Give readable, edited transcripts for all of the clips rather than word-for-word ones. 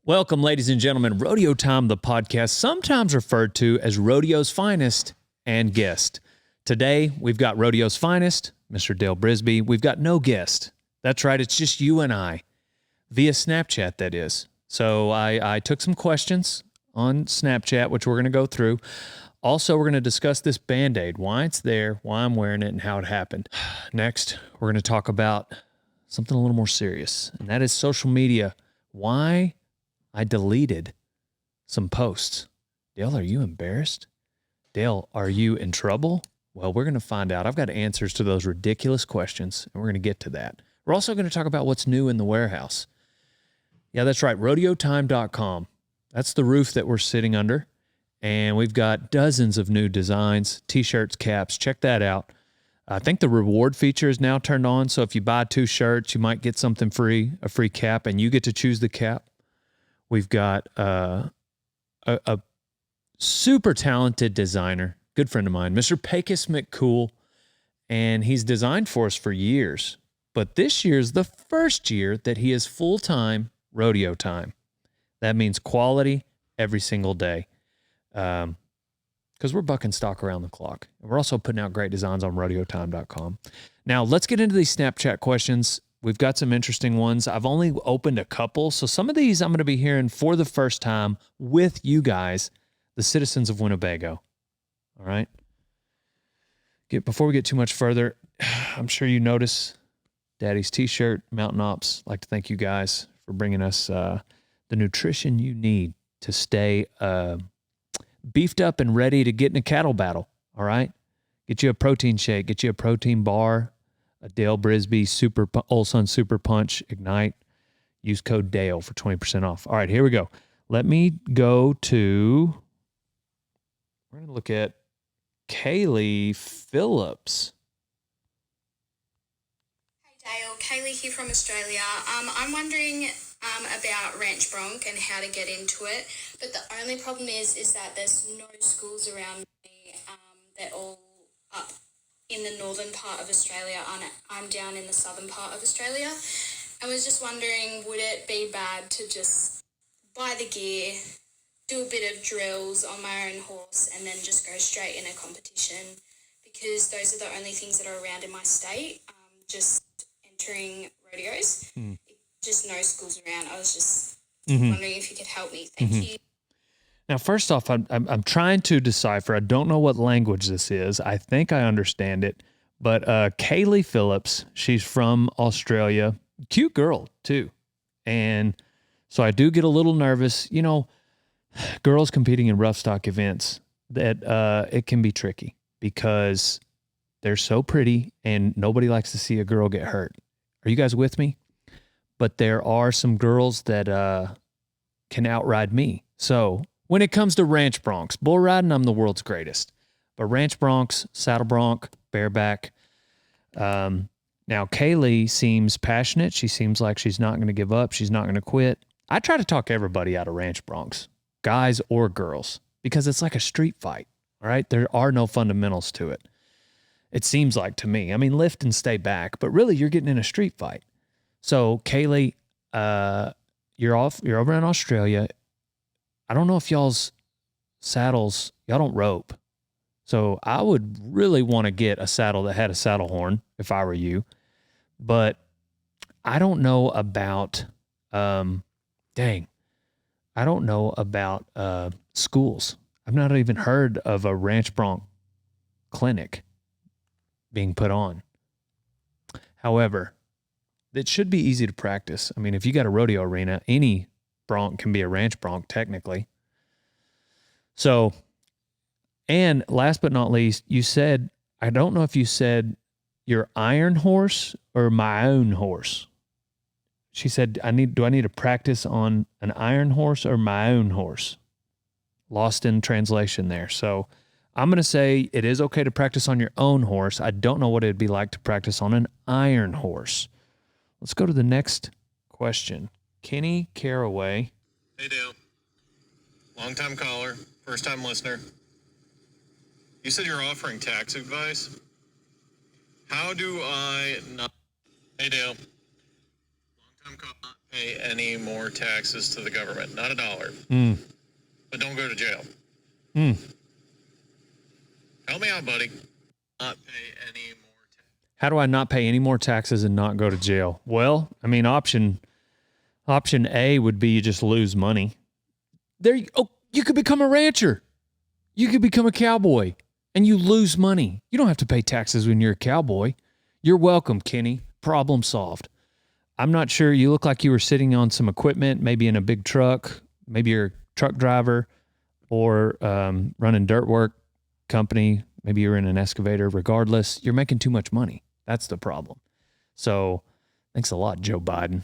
Welcome, ladies and gentlemen. Rodeo Time, the podcast, sometimes referred to as Rodeo's finest and guest. Today, we've got Rodeo's finest, Mr. Dale Brisby. We've got no guest. That's right, it's just you and I, via Snapchat, that is. So I took some questions on Snapchat, which we're going to go through. Also, we're going to discuss this Band-Aid, why it's there, why I'm wearing it, and how it happened. Next, we're going to talk about something a little more serious, and that is social media. Why I deleted some posts. Dale, are you embarrassed? Dale, are you in trouble? Well, we're going to find out. I've got answers to those ridiculous questions, and we're going to get to that. We're also going to talk about what's new in the warehouse. Yeah, that's right, rodeotime.com. That's the roof that we're sitting under, and we've got dozens of new designs, T-shirts, caps. Check that out. I think the reward feature is now turned on, so if you buy 2 shirts, you might get something free, a free cap, and you get to choose the cap. We've got a super talented designer, good friend of mine, Mr. Pecos McCool, and he's designed for us for years. But this year's the first year that he is full-time rodeo time. That means quality every single day because we're bucking stock around the clock. And we're also putting out great designs on rodeotime.com. Now, let's get into these Snapchat questions. We've got some interesting ones. I've only opened a couple, so some of these I'm going to be hearing for the first time with you guys, the citizens of Winnebago. All right? Before we get too much further, I'm sure you notice Daddy's T-shirt, Mountain Ops. I'd like to thank you guys for bringing us the nutrition you need to stay beefed up and ready to get in a cattle battle. All right? Get you a protein shake, get you a protein bar, a Dale Brisby Olson Super Punch Ignite. Use code Dale for 20% off. All right, here we go. Let me go to, we're going to look at Kaylee Phillips. Hey Dale, Kaylee here from Australia. I'm wondering about Ranch Bronc and how to get into it, but the only problem is that there's no schools around me. They're all up in the northern part of Australia. I'm down in the southern part of Australia. I was just wondering, would it be bad to just buy the gear, do a bit of drills on my own horse, and then just go straight in a competition? Because those are the only things that are around in my state, just entering rodeos. Just no schools around. I was just wondering if you could help me. Thank you. Now, first off, I'm trying to decipher. I don't know what language this is. I think I understand it. But Kaylee Phillips, she's from Australia. Cute girl, too. And so I do get a little nervous. You know, girls competing in rough stock events, that it can be tricky because they're so pretty and nobody likes to see a girl get hurt. Are you guys with me? But there are some girls that can outride me. So when it comes to ranch broncs, bull riding, I'm the world's greatest. But ranch broncs, saddle bronc, bareback. Now, Kaylee seems passionate. She seems like she's not going to give up. She's not going to quit. I try to talk everybody out of ranch broncs, guys or girls, because it's like a street fight, all right? There are no fundamentals to it. It seems like to me. I mean, lift and stay back, but really you're getting in a street fight. So, Kaylee, you're over in Australia. I don't know if y'all's saddles, y'all don't rope. So I would really want to get a saddle that had a saddle horn if I were you. But I don't know about, I don't know about schools. I've not even heard of a ranch bronc clinic being put on. However, it should be easy to practice. I mean, if you got a rodeo arena, any bronc can be a ranch bronc technically. So, and last but not least, you said, I don't know if you said your iron horse or my own horse. She said, do I need to practice on an iron horse or my own horse? Lost in translation there. So I'm going to say it is okay to practice on your own horse. I don't know what it'd be like to practice on an iron horse. Let's go to the next question. Kenny Caraway. Hey, Dale. Long-time caller, first-time listener. You said you're offering tax advice. How do I not... Hey, Dale. Long-time caller, pay any more taxes to the government. Not a dollar. But don't go to jail. Help me out, buddy. Not pay any more taxes. How do I not pay any more taxes and not go to jail? Well, I mean, option A would be you just lose money. You could become a rancher. You could become a cowboy and you lose money. You don't have to pay taxes when you're a cowboy. You're welcome, Kenny. Problem solved. I'm not sure. You look like you were sitting on some equipment, maybe in a big truck. Maybe you're a truck driver or running dirt work company. Maybe you're in an excavator. Regardless, you're making too much money. That's the problem. So thanks a lot, Joe Biden.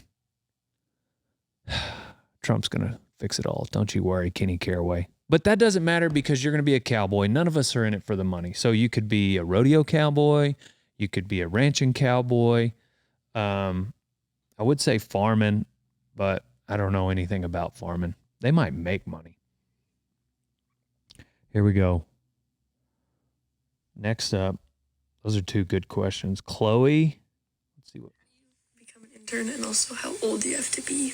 Trump's going to fix it all. Don't you worry, Kenny Caraway. But that doesn't matter because you're going to be a cowboy. None of us are in it for the money. So you could be a rodeo cowboy. You could be a ranching cowboy. I would say farming, but I don't know anything about farming. They might make money. Here we go. Next up, those are two good questions. Chloe, let's see what. Become an intern, and also how old do you have to be?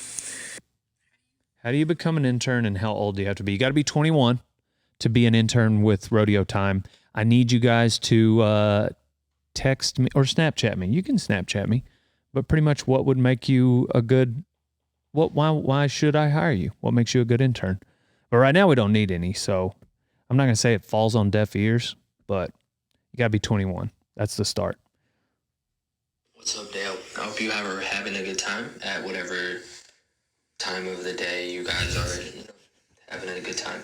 How do you become an intern and how old do you have to be? You got to be 21 to be an intern with Rodeo Time. I need you guys to text me or Snapchat me. You can Snapchat me, but pretty much what would make you a good, why should I hire you? What makes you a good intern? But right now we don't need any, so I'm not going to say it falls on deaf ears, but you got to be 21. That's the start. What's up, Dale? I hope you are having a good time at whatever time of the day you guys are having a good time.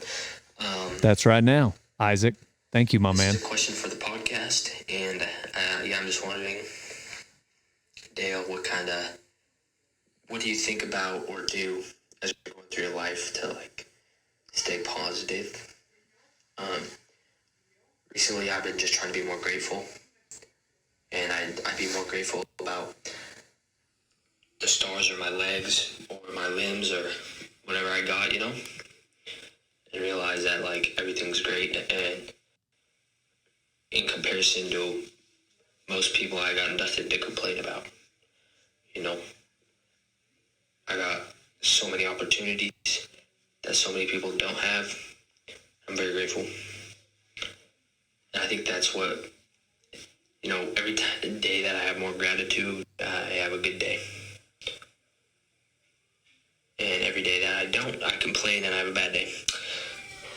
That's right now, Isaac. Thank you, my man. This is a question for the podcast, and I'm just wondering, Dale, what do you think about or do as you're going through your life to stay positive? Recently, I've been just trying to be more grateful, and I'd be more grateful about the stars or my legs or my limbs or whatever I got, and realize that everything's great, and in comparison to most people, I got nothing to complain about. I got so many opportunities that so many people don't have. I'm very grateful. And I think that's what, every day that I have more gratitude, I have a good day. And every day that I don't, I complain and I have a bad day.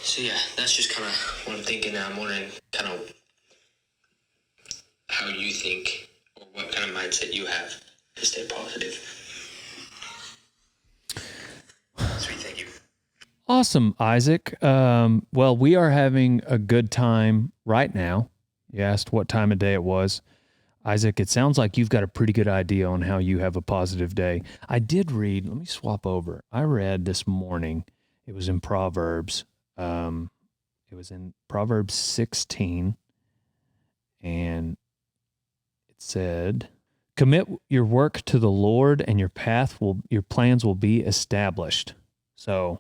So yeah, that's just kind of what I'm thinking. I'm wondering kind of how you think or what kind of mindset you have to stay positive. Sweet, thank you. Awesome, Isaac. Well, we are having a good time right now. You asked what time of day it was. Isaac, it sounds like you've got a pretty good idea on how you have a positive day. I did read, let me swap over. I read this morning, it was in Proverbs. It was in Proverbs 16, and it said, commit your work to the Lord and your plans will be established. So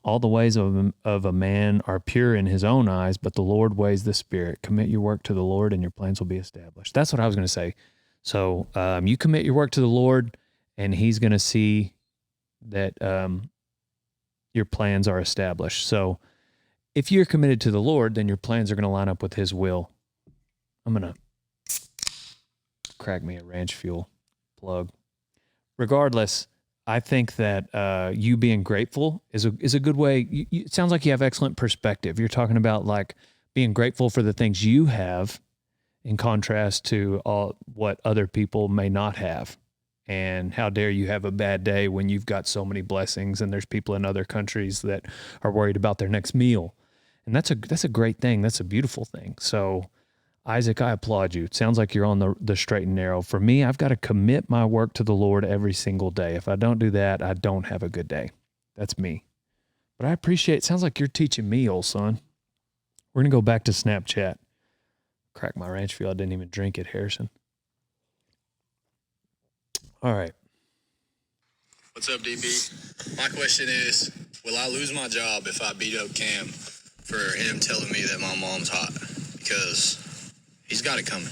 all the ways of a man are pure in his own eyes, but the Lord weighs the spirit. Commit your work to the Lord and your plans will be established. That's what I was going to say. So you commit your work to the Lord and he's going to see that your plans are established. So if you're committed to the Lord, then your plans are going to line up with his will. I'm going to crack me a ranch fuel plug. Regardless, I think that you being grateful is a good way. It sounds like you have excellent perspective. You're talking about being grateful for the things you have in contrast to what other people may not have. And how dare you have a bad day when you've got so many blessings and there's people in other countries that are worried about their next meal. And that's a great thing. That's a beautiful thing. So Isaac, I applaud you. It sounds like you're on the straight and narrow. For me, I've got to commit my work to the Lord every single day. If I don't do that, I don't have a good day. That's me. But I appreciate it. Sounds like you're teaching me, old son. We're going to go back to Snapchat. Crack my ranch fuel. I didn't even drink it, Harrison. All right. What's up, DB? My question is, will I lose my job if I beat up Cam for him telling me that my mom's hot? Because he's got it coming.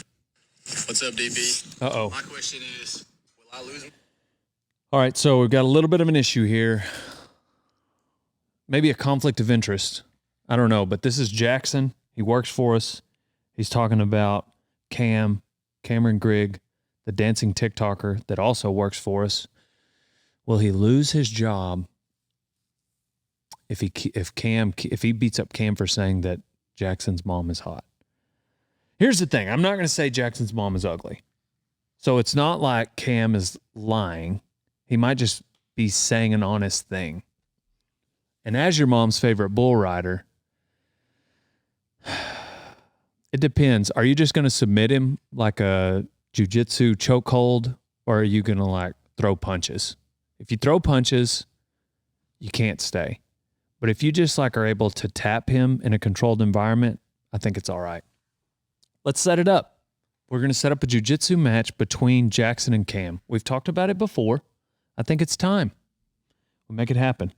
What's up, DB? Uh-oh. My question is, will I lose? All right, so we've got a little bit of an issue here. Maybe a conflict of interest. I don't know, but this is Jackson. He works for us. He's talking about Cameron Grigg, the dancing TikToker that also works for us. Will he lose his job if he beats up Cam for saying that Jackson's mom is hot? Here's the thing. I'm not going to say Jackson's mom is ugly. So it's not like Cam is lying. He might just be saying an honest thing. And as your mom's favorite bull rider, it depends. Are you just going to submit him like a jiu-jitsu chokehold, or are you going to like throw punches? If you throw punches, you can't stay. But if you just like are able to tap him in a controlled environment, I think it's all right. Let's set it up. We're going to set up a jiu-jitsu match between Jackson and Cam. We've talked about it before. I think it's time. We'll make it happen.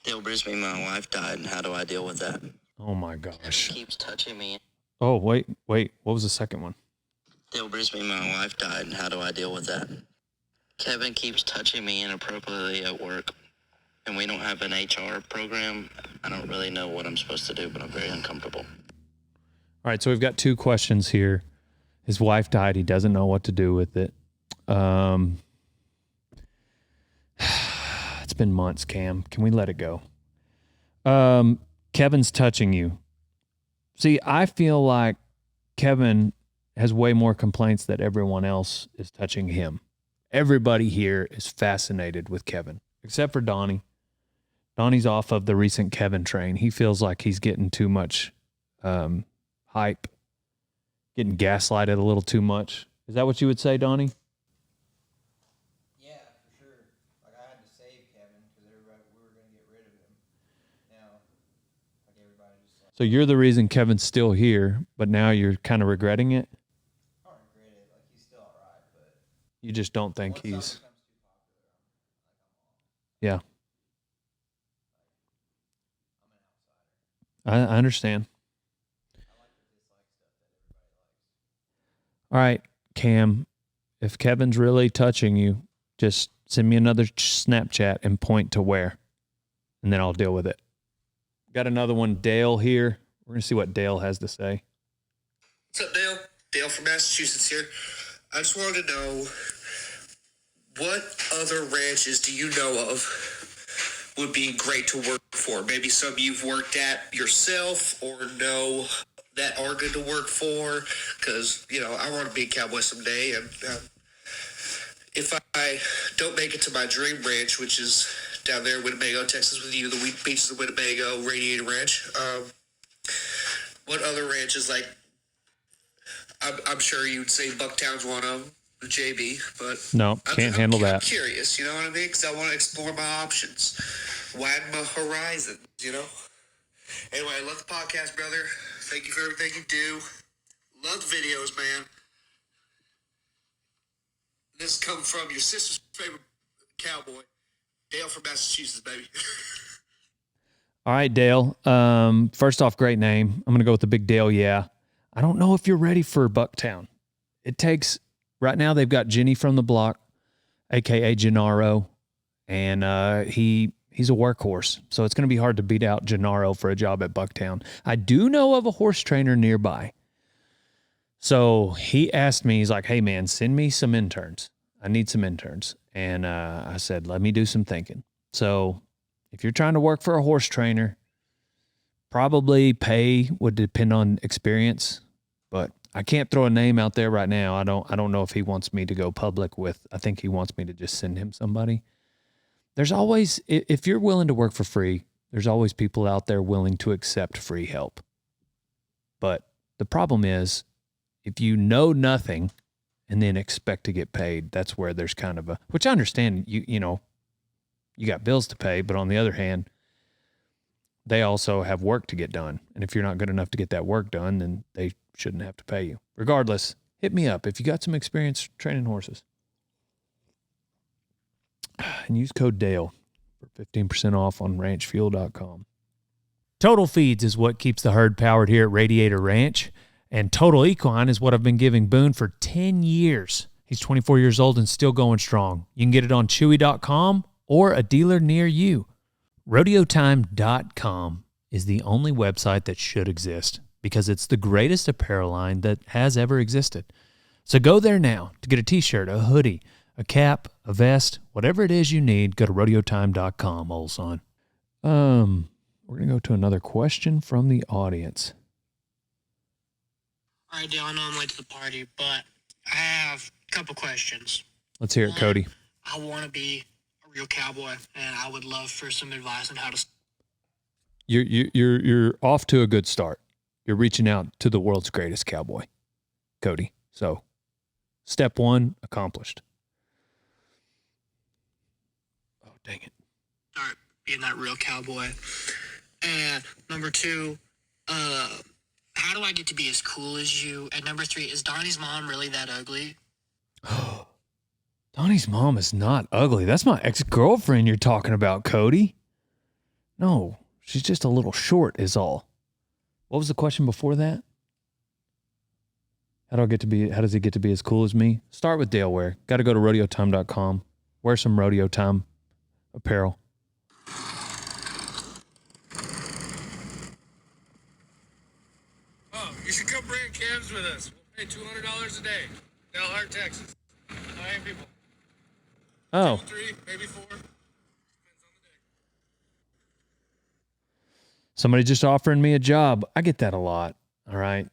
Dale Brisby, my wife died, and how do I deal with that? Oh my gosh. Keeps touching me. Oh, wait. What was the second one? Dale Brisby, my wife died, and how do I deal with that? Kevin keeps touching me inappropriately at work, and we don't have an HR program. I don't really know what I'm supposed to do, but I'm very uncomfortable. All right, so we've got two questions here. His wife died. He doesn't know what to do with it. It's been months, Cam. Can we let it go? Kevin's touching you. See, I feel like Kevin has way more complaints that everyone else is touching him. Everybody here is fascinated with Kevin, except for Donnie. Donnie's off of the recent Kevin train. He feels like he's getting too much hype, getting gaslighted a little too much. Is that what you would say, Donnie? Yeah, for sure. Like, I had to save Kevin because we were going to get rid of him. Now, like, everybody just like, So you're the reason Kevin's still here, but now you're kind of regretting it? I don't regret it. Like, he's still all right, but You just don't think once he's... something becomes too popular, I'm Yeah. an outsider. I understand. I like to dislike stuff that everybody likes. All right, Cam, if Kevin's really touching you, just send me another Snapchat and point to where, and then I'll deal with it. Got another one, Dale here. We're going to see what Dale has to say. What's up, Dale? Dale from Massachusetts here. I just wanted to know, what other ranches do you know of would be great to work for? Maybe some you've worked at yourself or know that are good to work for? Because, I want to be a cowboy someday. And if I don't make it to my dream ranch, which is down there in Winnebago, Texas with you, the Wheat Beaches of Winnebago, Radiator Ranch, what other ranches, like, I'm sure you'd say Bucktown's one of them, the JB, but No, can't handle I'm that. curious, you know what I mean? Because I want to explore my options, widen my horizons, Anyway, I love the podcast, brother. Thank you for everything you do. Love the videos, man. This come from your sister's favorite cowboy, Dale from Massachusetts, baby. All right, Dale. First off, great name. I'm going to go with the big Dale, yeah. I don't know if you're ready for Bucktown. It takes... Right now, they've got Jenny from the block, a.k.a. Gennaro, and he's a workhorse. So it's going to be hard to beat out Gennaro for a job at Bucktown. I do know of a horse trainer nearby. So he asked me, he's like, hey, man, send me some interns. I need some interns. And I said, let me do some thinking. So if you're trying to work for a horse trainer, probably pay would depend on experience, but I can't throw a name out there right now. I don't know if he wants me to go public with. I think he wants me to just send him somebody. There's always, if you're willing to work for free, there's always people out there willing to accept free help. But the problem is, if you know nothing and then expect to get paid, that's where there's kind of a, which I understand, you got bills to pay, but on the other hand, they also have work to get done. And if you're not good enough to get that work done, then they shouldn't have to pay you. Regardless, hit me up if you got some experience training horses. And use code Dale for 15% off on ranchfuel.com. Total Feeds is what keeps the herd powered here at Radiator Ranch. And Total Equine is what I've been giving Boone for 10 years. He's 24 years old and still going strong. You can get it on Chewy.com or a dealer near you. RodeoTime.com is the only website that should exist because it's the greatest apparel line that has ever existed. So go there now to get a t-shirt, a hoodie, a cap, a vest, whatever it is you need. Go to RodeoTime.com, old son. We're going to go to another question from the audience. All right, Dale, I know I'm late to the party, but I have a couple questions. Let's hear it, Cody. I want to be a real cowboy, and I would love for some advice on how to... You're off to a good start. You're reaching out to the world's greatest cowboy, Cody. So, step one accomplished. Oh, dang it. Start being that real cowboy. And number two, how do I get to be as cool as you? And number three, is Donnie's mom really that ugly? Donnie's mom is not ugly. That's my ex-girlfriend you're talking about, Cody. No, she's just a little short is all. What was the question before that? How does he get to be as cool as me? Start with Dale wear. Got to go to rodeotime.com. Wear some Rodeo Time apparel. Oh, you should come bring cabs with us. We'll pay $200 a day. Dalhart, Texas. 9 people. Oh. 2, 3, maybe 4. Depends on the day. Somebody just offering me a job. I get that a lot. All right.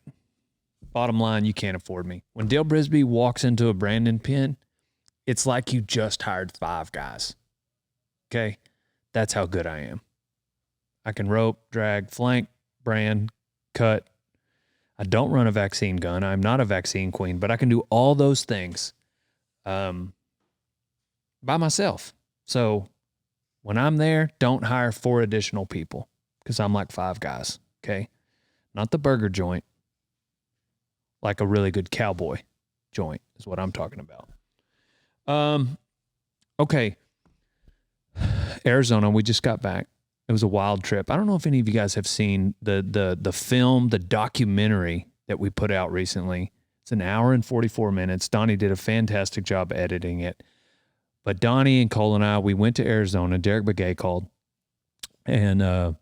Bottom line, you can't afford me. When Dale Brisby walks into a Brandon pen, it's like you just hired 5 guys. Okay? That's how good I am. I can rope, drag, flank, brand, cut. I don't run a vaccine gun. I'm not a vaccine queen, but I can do all those things by myself. So when I'm there, don't hire 4 additional people because I'm like 5 guys. Okay? Not the burger joint. Like a really good cowboy joint is what I'm talking about. Okay. Arizona, we just got back. It was a wild trip. I don't know if any of you guys have seen the film, the documentary that we put out recently. It's an hour and 44 minutes. Donnie did a fantastic job editing it. But Donnie and Cole and I, we went to Arizona. Derek Begay called. And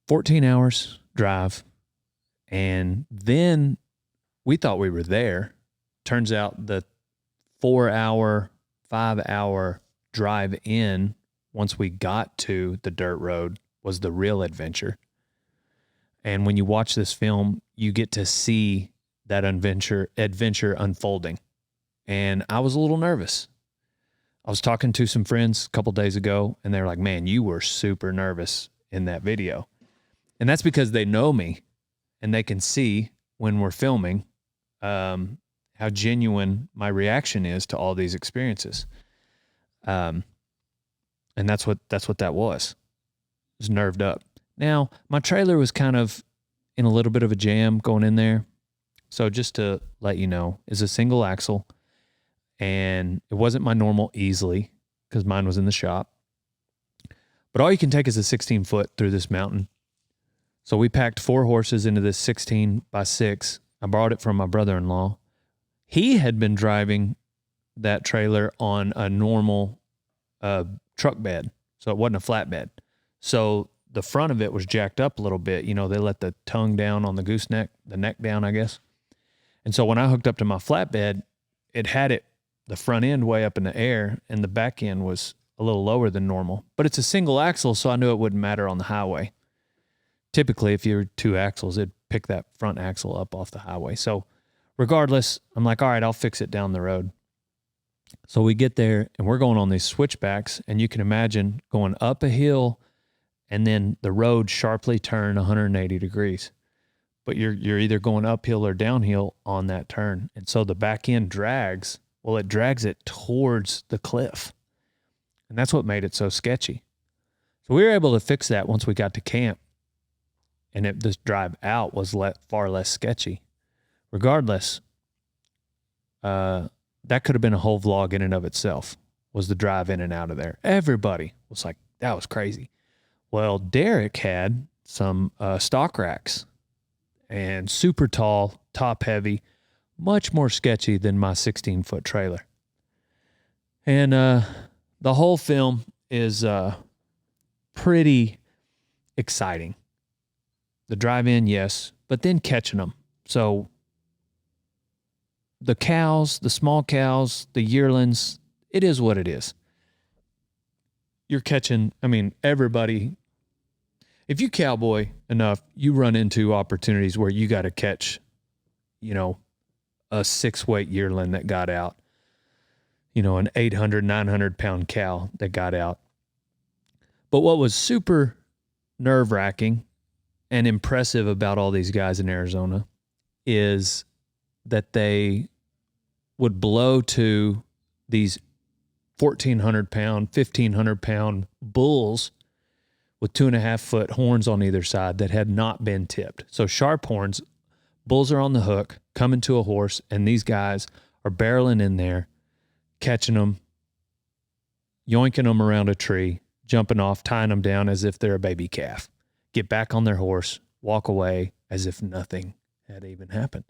14 hours drive. And then we thought we were there. Turns out the 4-hour, 5-hour drive in, once we got to the dirt road, was the real adventure. And when you watch this film, you get to see that adventure unfolding. And I was a little nervous. I was talking to some friends a couple days ago, and they were like, man, you were super nervous in that video. And that's because they know me. And they can see when we're filming how genuine my reaction is to all these experiences. And that's what that was. It was nerved up. Now, my trailer was kind of in a little bit of a jam going in there. So just to let you know, it's a single axle. And it wasn't my normal easily because mine was in the shop. But all you can take is a 16-foot through this mountain. So we packed 4 horses into this 16x6. I borrowed it from my brother-in-law. He had been driving that trailer on a normal truck bed, so it wasn't a flatbed. So the front of it was jacked up a little bit. You know, they let the tongue down on the gooseneck, the neck down, I guess. And so when I hooked up to my flatbed, it had the front end way up in the air, and the back end was a little lower than normal. But it's a single axle, so I knew it wouldn't matter on the highway. Typically, if you're 2 axles, it'd pick that front axle up off the highway. So regardless, I'm like, all right, I'll fix it down the road. So we get there, and we're going on these switchbacks, and you can imagine going up a hill and then the road sharply turn 180 degrees. But you're either going uphill or downhill on that turn. And so the back end drags. Well, it drags it towards the cliff. And that's what made it so sketchy. So we were able to fix that once we got to camp. And this drive out was far less sketchy. Regardless, that could have been a whole vlog in and of itself, was the drive in and out of there. Everybody was like, that was crazy. Well, Derek had some stock racks and super tall, top heavy, much more sketchy than my 16-foot trailer. And the whole film is pretty exciting. The drive-in, yes, but then catching them. So the cows, the small cows, the yearlings, it is what it is. You're catching, I mean, everybody. If you cowboy enough, you run into opportunities where you got to catch, you know, a 6-weight yearling that got out, you know, an 800, 900-pound cow that got out. But what was super nerve-wracking and impressive about all these guys in Arizona is that they would blow to these 1,400-pound, 1,500-pound bulls with 2.5-foot horns on either side that had not been tipped. So sharp horns, bulls are on the hook, coming to a horse, and these guys are barreling in there, catching them, yoinking them around a tree, jumping off, tying them down as if they're a baby calf, get back on their horse, walk away as if nothing had even happened.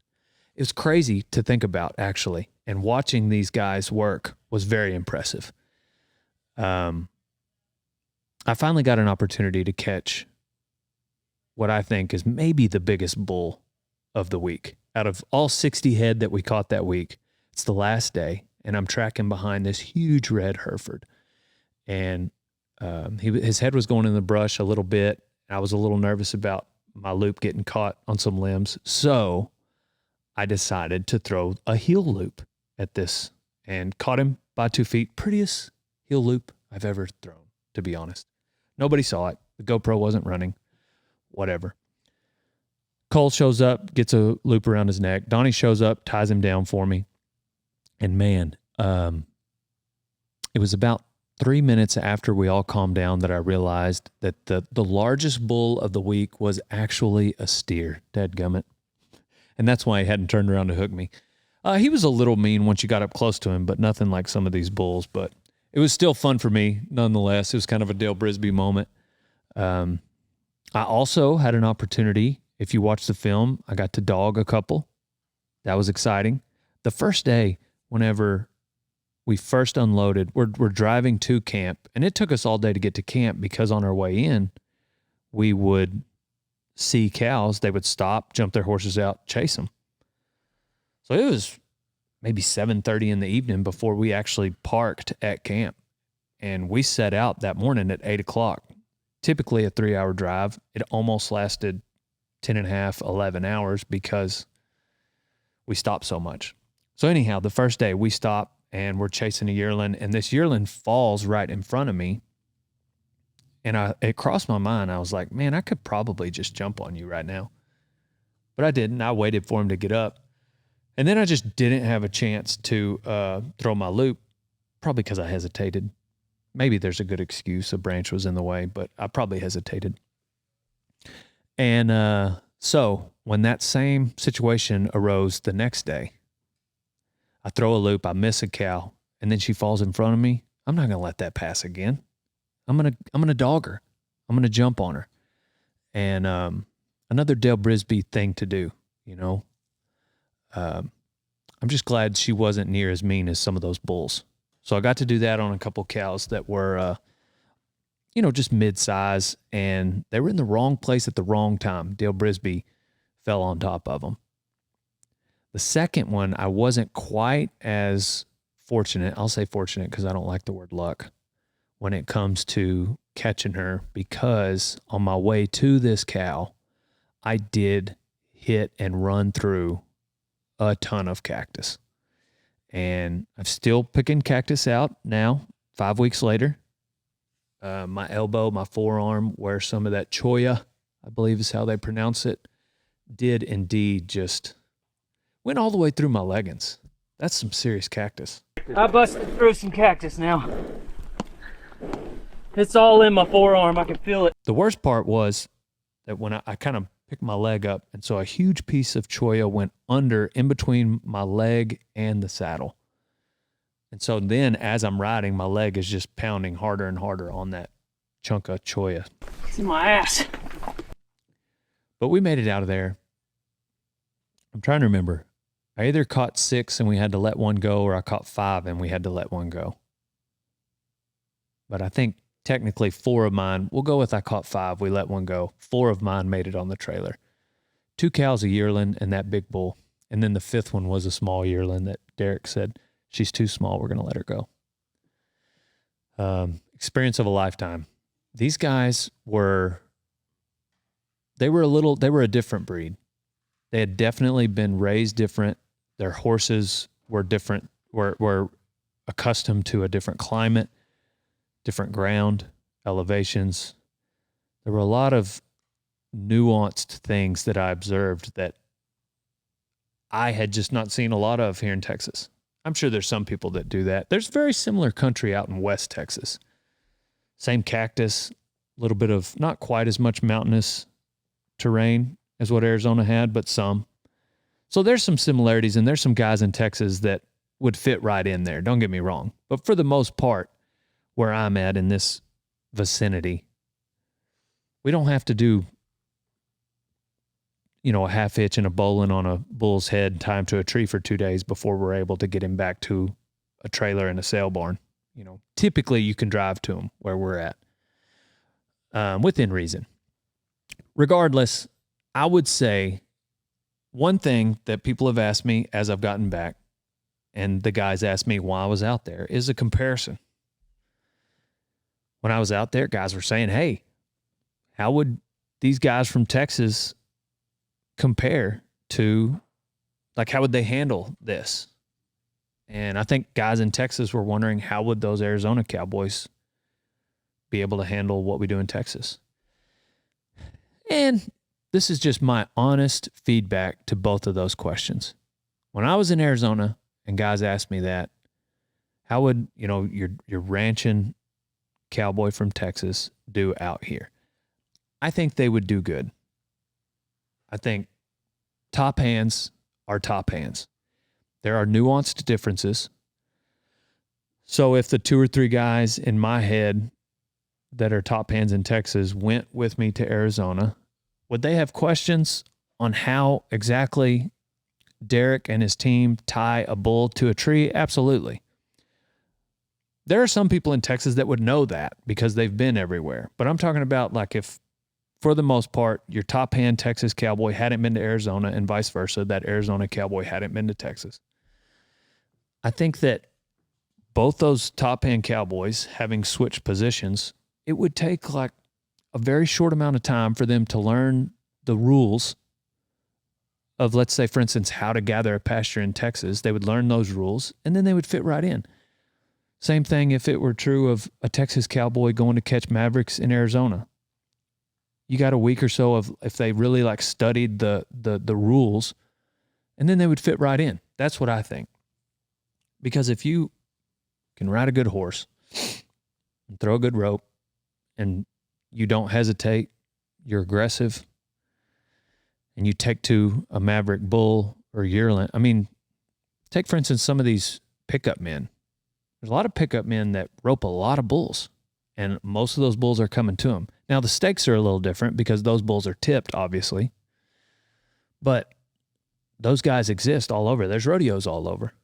It was crazy to think about, actually, and watching these guys work was very impressive. I finally got an opportunity to catch what I think is maybe the biggest bull of the week. Out of all 60 head that we caught that week, it's the last day, and I'm tracking behind this huge red Hereford. And his head was going in the brush a little bit. I was a little nervous about my loop getting caught on some limbs. So I decided to throw a heel loop at this and caught him by 2 feet. Prettiest heel loop I've ever thrown, to be honest. Nobody saw it. The GoPro wasn't running. Whatever. Cole shows up, gets a loop around his neck. Donnie shows up, ties him down for me. And man, it was about 3 minutes after we all calmed down that I realized that the largest bull of the week was actually a steer. Dadgummit. And that's why he hadn't turned around to hook me. He was a little mean once you got up close to him, but nothing like some of these bulls. But it was still fun for me, nonetheless. It was kind of a Dale Brisby moment. I also had an opportunity. If you watch the film, I got to dog a couple. That was exciting. The first day, whenever we first unloaded, we're driving to camp, and it took us all day to get to camp because on our way in, we would see cows. They would stop, jump their horses out, chase them. So it was maybe 7:30 in the evening before we actually parked at camp. And we set out that morning at 8 o'clock. Typically a 3-hour drive. It almost lasted 10 and a half, 11 hours because we stopped so much. So anyhow, the first day we stop and we're chasing a yearling, and this yearling falls right in front of me. And it crossed my mind. I was like, man, I could probably just jump on you right now. But I didn't. I waited for him to get up. And then I just didn't have a chance to throw my loop, probably because I hesitated. Maybe there's a good excuse. A branch was in the way, but I probably hesitated. And so when that same situation arose the next day, I throw a loop, I miss a cow, and then she falls in front of me. I'm not going to let that pass again. I'm gonna dog her. I'm gonna jump on her. And another Dale Brisby thing to do, you know. I'm just glad she wasn't near as mean as some of those bulls. So I got to do that on a couple cows that were, just mid-size, and they were in the wrong place at the wrong time. Dale Brisby fell on top of them. The second one, I wasn't quite as fortunate. I'll say fortunate because I don't like the word luck when it comes to catching her, because on my way to this cow, I did hit and run through a ton of cactus. And I'm still picking cactus out now, 5 weeks later. My elbow, my forearm, where some of that cholla, I believe is how they pronounce it, did indeed just went all the way through my leggings. That's some serious cactus. I busted through some cactus now. It's all in my forearm. I can feel it. The worst part was that when I kind of picked my leg up, and so a huge piece of cholla went under in between my leg and the saddle. And so then as I'm riding, my leg is just pounding harder and harder on that chunk of cholla. It's in my ass. But we made it out of there. I'm trying to remember. I either caught 6 and we had to let one go, or I caught 5 and we had to let one go. But I think technically 4 of mine, we'll go with I caught 5, we let one go. 4 of mine made it on the trailer. 2 cows, a yearling, and that big bull. And then the 5th one was a small yearling that Derek said, she's too small, we're going to let her go. Experience of a lifetime. These guys were a different breed. They had definitely been raised different. Their horses were different, were accustomed to a different climate, different ground, elevations. There were a lot of nuanced things that I observed that I had just not seen a lot of here in Texas. I'm sure there's some people that do that. There's very similar country out in West Texas. Same cactus, a little bit of not quite as much mountainous terrain as what Arizona had, but some. So there's some similarities, and there's some guys in Texas that would fit right in there. Don't get me wrong. But for the most part, where I'm at in this vicinity, we don't have to do, a half hitch and a bowline on a bull's head, tie him to a tree for 2 days before we're able to get him back to a trailer and a sale barn. Typically you can drive to him where we're at, within reason. Regardless, I would say one thing that people have asked me as I've gotten back, and the guys asked me why I was out there, is a comparison. When I was out there, guys were saying, hey, how would these guys from Texas compare to, how would they handle this? And I think guys in Texas were wondering, how would those Arizona Cowboys be able to handle what we do in Texas? And this is just my honest feedback to both of those questions. When I was in Arizona and guys asked me that, how would, your ranching cowboy from Texas do out here? I think they would do good. I think top hands are top hands. There are nuanced differences. So if the 2 or 3 guys in my head that are top hands in Texas went with me to Arizona, would they have questions on how exactly Derek and his team tie a bull to a tree? Absolutely. There are some people in Texas that would know that because they've been everywhere. But I'm talking about if, for the most part, your top hand Texas cowboy hadn't been to Arizona and vice versa, that Arizona cowboy hadn't been to Texas. I think that both those top hand cowboys having switched positions, it would take a very short amount of time for them to learn the rules of, let's say, for instance, how to gather a pasture in Texas. They would learn those rules and then they would fit right in. Same thing if it were true of a Texas cowboy going to catch Mavericks in Arizona. You got a week or so of, if they really studied the rules, and then they would fit right in. That's what I think. Because if you can ride a good horse and throw a good rope and you don't hesitate, you're aggressive, and you take to a Maverick bull or yearling. I mean, take, for instance, some of these pickup men. There's a lot of pickup men that rope a lot of bulls, and most of those bulls are coming to them. Now, the stakes are a little different because those bulls are tipped, obviously. But those guys exist all over. There's rodeos all over.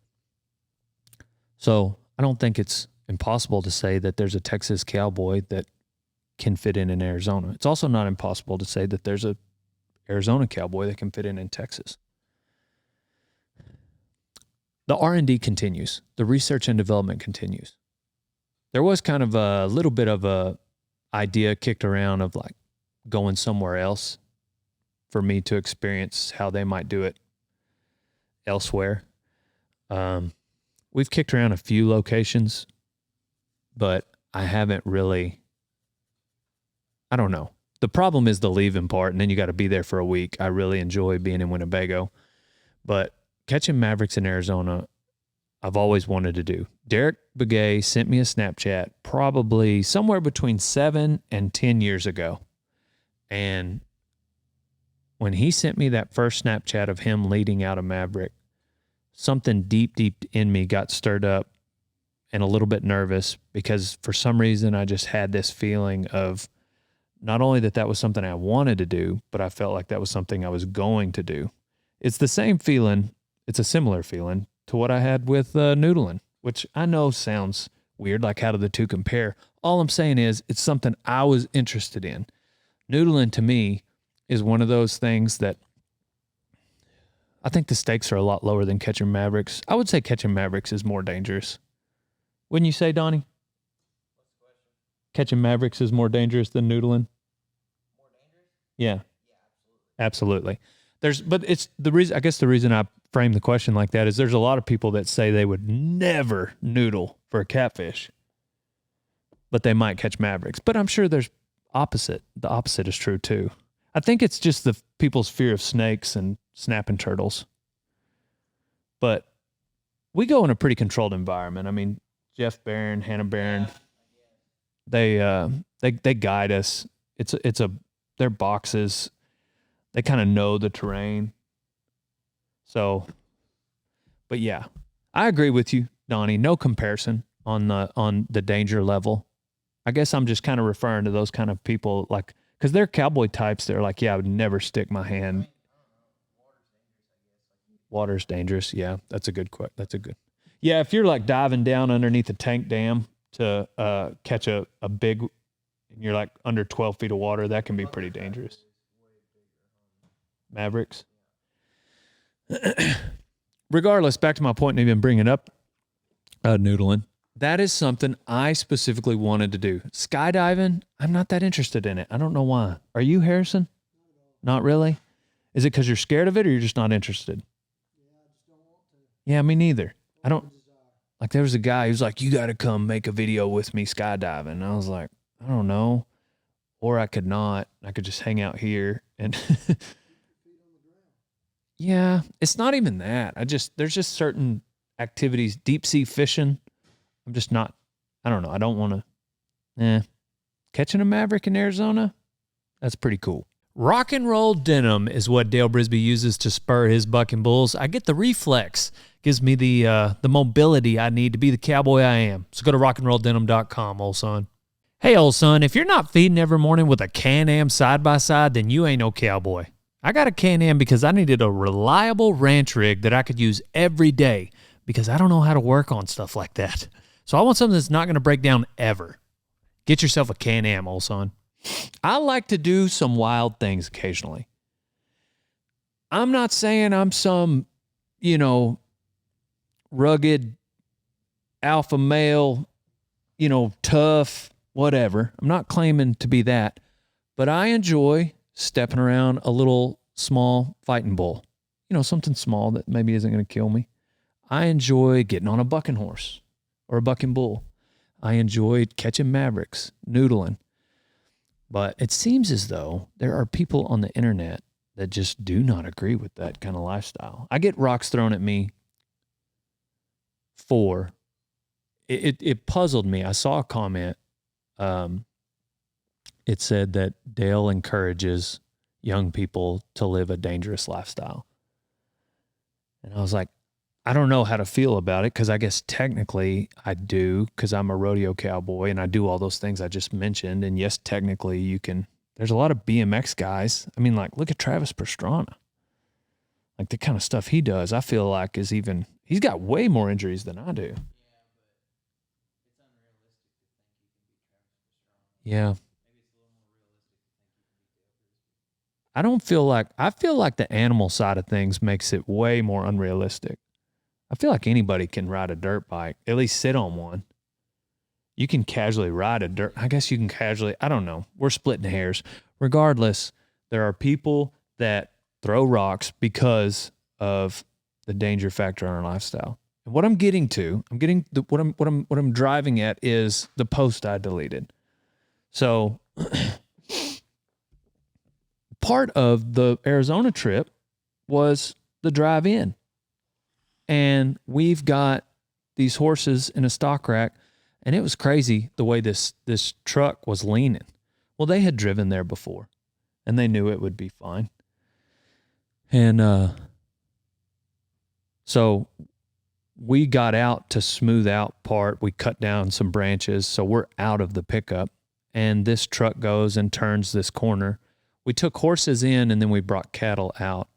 So I don't think it's impossible to say that there's a Texas cowboy that can fit in Arizona. It's also not impossible to say that there's a Arizona cowboy that can fit in Texas. The R&D continues. The research and development continues. There was kind of a little bit of a idea kicked around of going somewhere else for me to experience how they might do it elsewhere. We've kicked around a few locations, but I haven't really, I don't know. The problem is the leaving part, and then you got to be there for a week. I really enjoy being in Winnebago, but catching Mavericks in Arizona, I've always wanted to do. Derek Begay sent me a Snapchat probably somewhere between 7 and 10 years ago. And when he sent me that first Snapchat of him leading out a Maverick, something deep in me got stirred up and a little bit nervous because for some reason I just had this feeling of not only that was something I wanted to do, but I felt like that was something I was going to do. It's the same feeling It's a similar feeling to what I had with noodling, which I know sounds weird, like how do the two compare? All I'm saying is it's something I was interested in. Noodling to me is one of those things that I think the stakes are a lot lower than catching Mavericks. I would say catching Mavericks is more dangerous. Wouldn't you say, Donnie? Catching Mavericks is more dangerous than noodling? More dangerous? Yeah. Absolutely. But it's the reason, I guess the reason I frame the question like that is there's a lot of people that say they would never noodle for a catfish, but they might catch Mavericks. But I'm sure there's opposite. The opposite is true too. I think it's just the people's fear of snakes and snapping turtles. But we go in a pretty controlled environment. I mean, Jeff Barron, Hannah Barron, they guide us. They're boxes. They kind of know the terrain. So, but yeah, I agree with you, Donnie. No comparison on the danger level. I guess I'm just kind of referring to those kind of people, like, because they're cowboy types. They're like, yeah, I would never stick my hand. Water's dangerous. Yeah, that's a good. Yeah, if you're like diving down underneath a tank dam to catch a big, and you're like under 12 feet of water, that can be pretty dangerous. Mavericks. Regardless, back to my point, and even bringing up noodling. That is something I specifically wanted to do. Skydiving, I'm not that interested in it. I don't know why. Are you, Harrison? Not really? Is it because you're scared of it or you're just not interested? Yeah, me neither. I don't. Like, there was a guy who's like, you got to come make a video with me skydiving. And I was like, I don't know. Or I could not. I could just hang out here and... Yeah, it's not even that. There's just certain activities, deep sea fishing. I'm just not, I don't know. I don't want to, catching a Maverick in Arizona, that's pretty cool. Rock and roll denim is what Dale Brisby uses to spur his bucking bulls. I get the Reflex. Gives me the mobility I need to be the cowboy I am. So go to rockandrolldenim.com, old son. Hey, old son, if you're not feeding every morning with a Can-Am side-by-side, then you ain't no cowboy. I got a Can-Am because I needed a reliable ranch rig that I could use every day because I don't know how to work on stuff like that. So I want something that's not going to break down ever. Get yourself a Can-Am, old son. I like to do some wild things occasionally. I'm not saying I'm some, rugged alpha male, tough, whatever. I'm not claiming to be that, but I enjoy stepping around a little small fighting bull, something small that maybe isn't going to kill me. I enjoy getting on a bucking horse or a bucking bull. I enjoy catching Mavericks, noodling. But it seems as though there are people on the internet that just do not agree with that kind of lifestyle. I get rocks thrown at me for it puzzled me. I saw a comment. It said that Dale encourages young people to live a dangerous lifestyle. And I was like, I don't know how to feel about it because I guess technically I do because I'm a rodeo cowboy and I do all those things I just mentioned. And yes, technically you can. There's a lot of BMX guys. I mean, like, look at Travis Pastrana. Like, the kind of stuff he does, I feel like he's got way more injuries than I do. Yeah. I feel like the animal side of things makes it way more unrealistic. I feel like anybody can ride a dirt bike, at least sit on one. You can casually ride a dirt. I guess you can casually, I don't know. We're splitting hairs. Regardless, there are people that throw rocks because of the danger factor in our lifestyle. And what I'm getting to, what I'm driving at is the post I deleted. So part of the Arizona trip was the drive in. And we've got these horses in a stock rack, and it was crazy the way this truck was leaning. Well, they had driven there before, and they knew it would be fine. And so we got out to smooth out part. We cut down some branches, so we're out of the pickup. And this truck goes and turns this corner. We took horses in, and then we brought cattle out.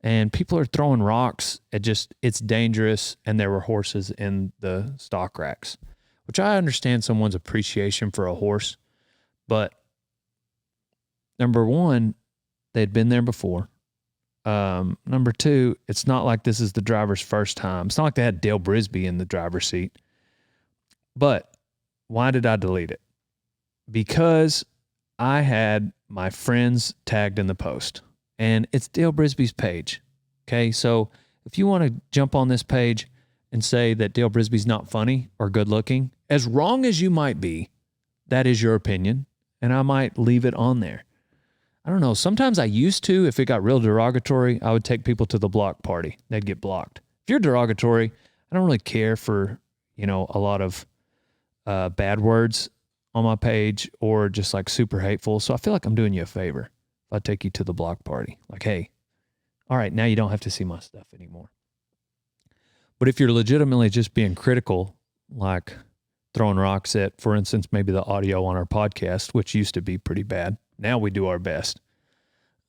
and people are throwing rocks at it's dangerous, and there were horses in the stock racks, which I understand someone's appreciation for a horse, but number one, they'd been there before. Number two, it's not like this is the driver's first time. It's not like they had Dale Brisby in the driver's seat. But why did I delete it? Because I had my friends tagged in the post, and it's Dale Brisby's page. Okay, so if you want to jump on this page and say that Dale Brisby's not funny or good looking, as wrong as you might be, that is your opinion, and I might leave it on there. I don't know. Sometimes I used to, if it got real derogatory, I would take people to the block party. They'd get blocked. If you're derogatory, I don't really care for, a lot of bad words on my page or just like super hateful. So I feel like I'm doing you a favor if I take you to the block party. Like, hey, all right, now you don't have to see my stuff anymore. But if you're legitimately just being critical, like throwing rocks at, for instance, maybe the audio on our podcast, which used to be pretty bad. Now we do our best.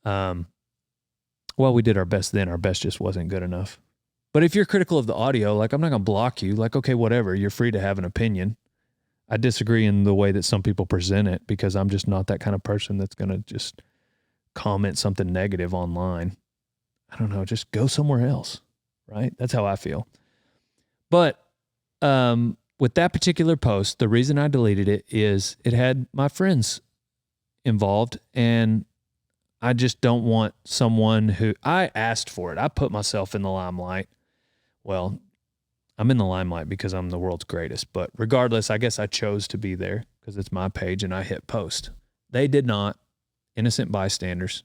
Well, we did our best then. Our best just wasn't good enough. But if you're critical of the audio, like I'm not going to block you. Like, okay, whatever. You're free to have an opinion. I disagree in the way that some people present it because I'm just not that kind of person that's going to just comment something negative online. I don't know. Just go somewhere else, right? That's how I feel. But with that particular post, the reason I deleted it is it had my friends involved, and I just don't want someone who I asked for it. I put myself in the limelight. Well, I'm in the limelight because I'm the world's greatest, but regardless, I guess I chose to be there because it's my page and I hit post. They did not. Innocent bystanders.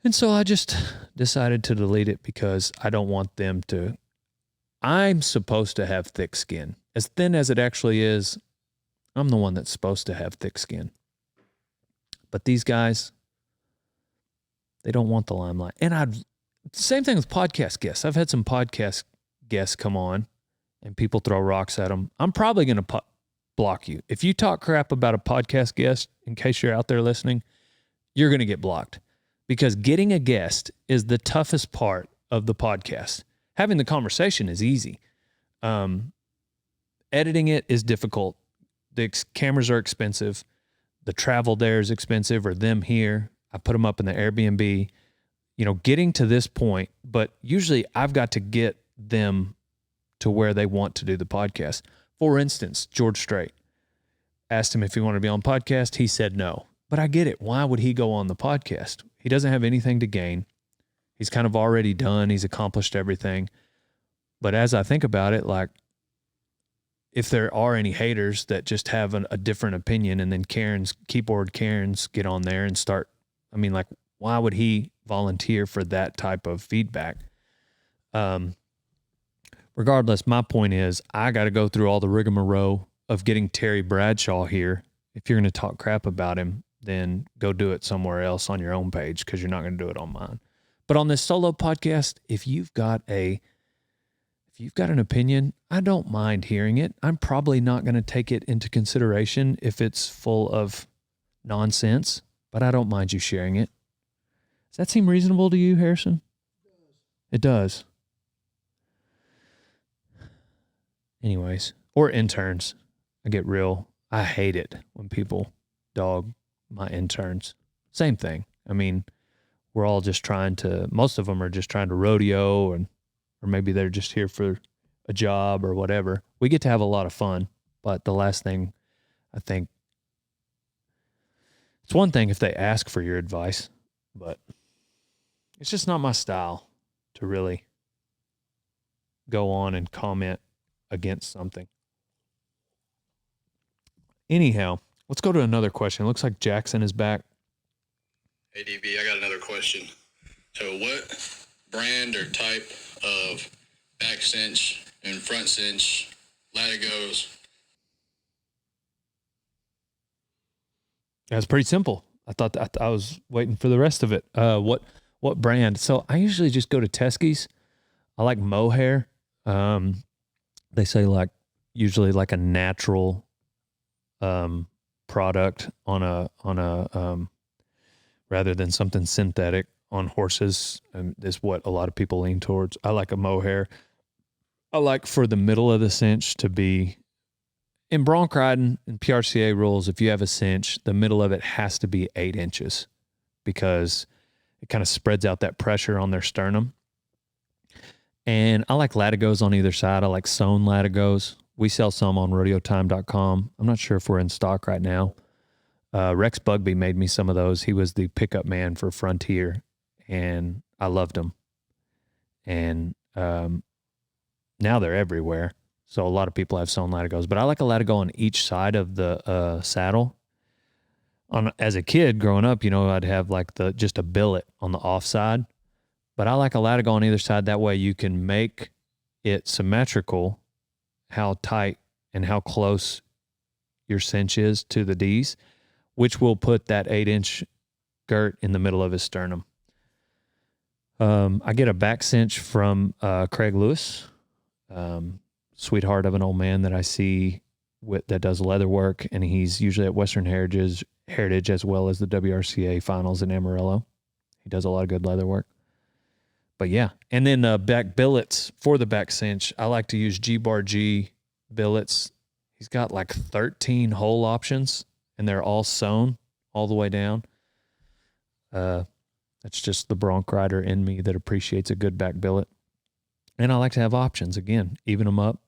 And so I just decided to delete it because I don't want them to. I'm supposed to have thick skin. As thin as it actually is, I'm the one that's supposed to have thick skin. But these guys, they don't want the limelight. And same thing with podcast guests. I've had some podcast guests come on and people throw rocks at them. I'm probably going to block you. If you talk crap about a podcast guest, in case you're out there listening, you're going to get blocked. Because getting a guest is the toughest part of the podcast. Having the conversation is easy. Editing it is difficult. The cameras are expensive. The travel there is expensive, or them here. I put them up in the Airbnb. Getting to this point, but usually I've got to get them to where they want to do the podcast. For instance, George Strait. Asked him if he wanted to be on podcast. He said no. But I get it. Why would he go on the podcast? He doesn't have anything to gain. He's kind of already done. He's accomplished everything. But as I think about it, like, if there are any haters that just have a different opinion, and then keyboard Karens get on there and start, why would he volunteer for that type of feedback? Regardless, my point is I got to go through all the rigmarole of getting Terry Bradshaw here. If you're going to talk crap about him, then go do it somewhere else on your own page, because you're not going to do it on mine. But on this solo podcast, if you've got an opinion, I don't mind hearing it. I'm probably not going to take it into consideration if it's full of nonsense, but I don't mind you sharing it. Does that seem reasonable to you, Harrison? It does. Anyways, or interns. I hate it when people dog my interns. Same thing. We're all just most of them are just trying to rodeo, or maybe they're just here for a job or whatever. We get to have a lot of fun, but the last thing, I think, it's one thing if they ask for your advice, but it's just not my style to really go on and comment against something. Anyhow, let's go to another question. It looks like Jackson is back. Hey, DB, I got another question. So what brand or type of back cinch and front cinch latigos? That's pretty simple. I thought that I was waiting for the rest of it. What brand? So I usually just go to Teskey's. I like mohair. They say usually a natural product on a rather than something synthetic on horses, and is what a lot of people lean towards. I like a mohair. I like for the middle of the cinch to be, in bronc riding and PRCA rules, if you have a cinch, the middle of it has to be 8 inches because it kind of spreads out that pressure on their sternum. And I like latigos on either side. I like sewn latigos. We sell some on rodeotime.com. I'm not sure if we're in stock right now. Rex Bugby made me some of those. He was the pickup man for Frontier, and I loved them. And now they're everywhere. So a lot of people have sewn latigos, but I like a latigo on each side of the saddle. As a kid growing up, I'd have like just a billet on the off side, but I like a latigo on either side. That way you can make it symmetrical, how tight and how close your cinch is to the D's, which will put that 8-inch girt in the middle of his sternum. I get a back cinch from Craig Lewis, sweetheart of an old man that I see that does leather work, and he's usually at Western Heritage as well as the WRCA finals in Amarillo. He does a lot of good leather work. But yeah, and then back billets for the back cinch. I like to use G-Bar G billets. He's got like 13 hole options, and they're all sewn all the way down. That's just the bronc rider in me that appreciates a good back billet. And I like to have options, again, even them up.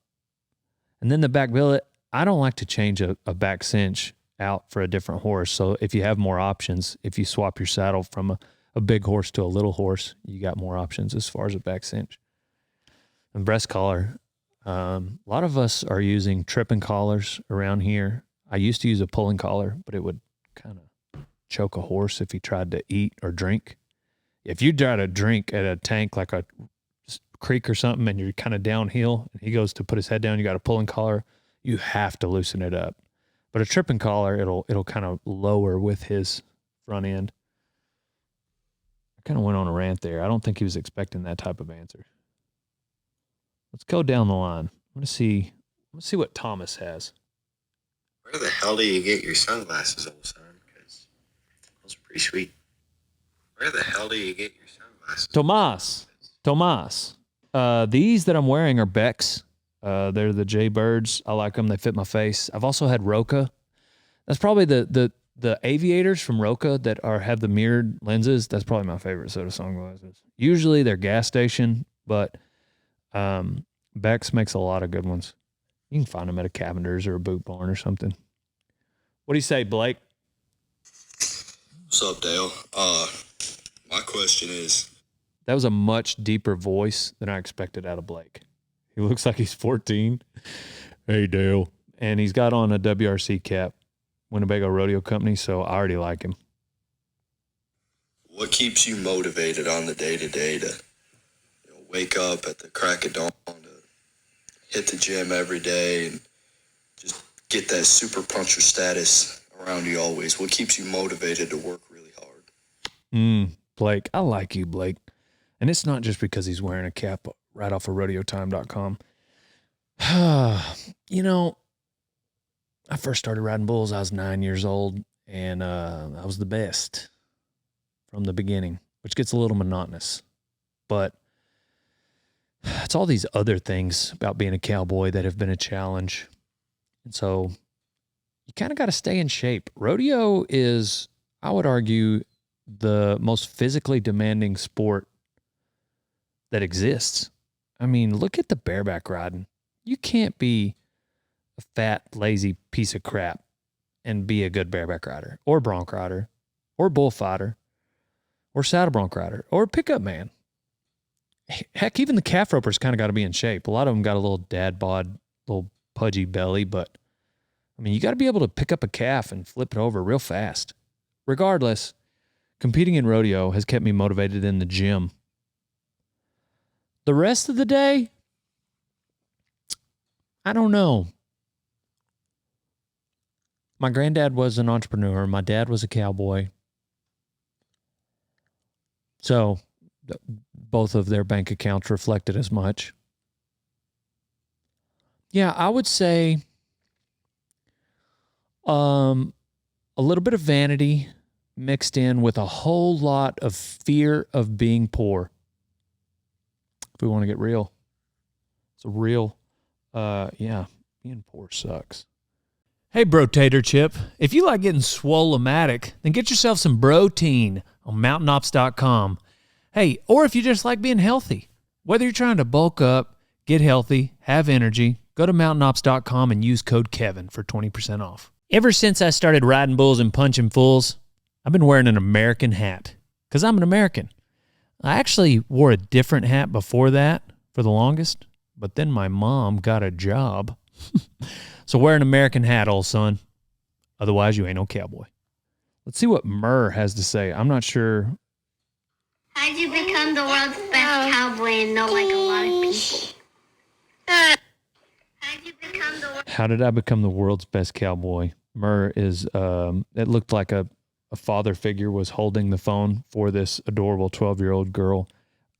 And then the back billet, I don't like to change a back cinch out for a different horse. So if you have more options, if you swap your saddle from a big horse to a little horse, you got more options as far as a back cinch. And breast collar, a lot of us are using tripping collars around here. I used to use a pulling collar, but it would kind of choke a horse if he tried to eat or drink. If you try to drink at a tank like a creek or something and you're kind of downhill and he goes to put his head down, you got a pulling collar, you have to loosen it up. But a tripping collar, it'll kind of lower with his front end. I kind of went on a rant there. I don't think he was expecting that type of answer. Let's go down the line. Let's see what Thomas has. Where the hell do you get your sunglasses, old son? Because those are pretty sweet. Where the hell do you get your sunglasses? Tomas. These that I'm wearing are Becks. They're the Jaybirds. I like them. They fit my face. I've also had Roca. That's probably the aviators from Roca that have the mirrored lenses. That's probably my favorite set of sunglasses. Usually they're gas station, but Becks makes a lot of good ones. You can find them at a Cavender's or a Boot Barn or something. What do you say, Blake? What's up, Dale? My question is... That was a much deeper voice than I expected out of Blake. He looks like he's 14. Hey, Dale. And he's got on a WRC cap, Winnebago Rodeo Company, so I already like him. What keeps you motivated on the day-to-day to wake up at the crack of dawn, to hit the gym every day, and just get that super puncher status around you always? What keeps you motivated to work really hard? Blake, I like you, Blake. And it's not just because he's wearing a cap right off of rodeotime.com. I first started riding bulls. I was 9 years old, and I was the best from the beginning, which gets a little monotonous. But it's all these other things about being a cowboy that have been a challenge. And so you kind of got to stay in shape. Rodeo is, I would argue, the most physically demanding sport that exists. I mean, look at the bareback riding. You can't be a fat, lazy piece of crap and be a good bareback rider or bronc rider or bullfighter or saddle bronc rider or pickup man. Heck, even the calf ropers kind of got to be in shape. A lot of them got a little dad bod, little pudgy belly, but I mean, you got to be able to pick up a calf and flip it over real fast. Regardless, competing in rodeo has kept me motivated in the gym. The rest of the day, I don't know. My granddad was an entrepreneur. My dad was a cowboy. So both of their bank accounts reflected as much. Yeah, I would say a little bit of vanity, mixed in with a whole lot of fear of being poor. If we want to get real, it's a real, being poor sucks. Hey, Bro Tater Chip, if you like getting swole-o-matic, then get yourself some Protein on mountainops.com. Hey, or if you just like being healthy, whether you're trying to bulk up, get healthy, have energy, go to mountainops.com and use code Kevin for 20% off. Ever since I started riding bulls and punching fools, I've been wearing an American hat because I'm an American. I actually wore a different hat before that for the longest, but then my mom got a job. So wear an American hat, old son. Otherwise, you ain't no cowboy. Let's see what Murr has to say. I'm not sure. How'd you become the world's best cowboy and know like a lot of people? How did I become the world's best cowboy? Murr is, it looked like a father figure was holding the phone for this adorable 12-year-old girl.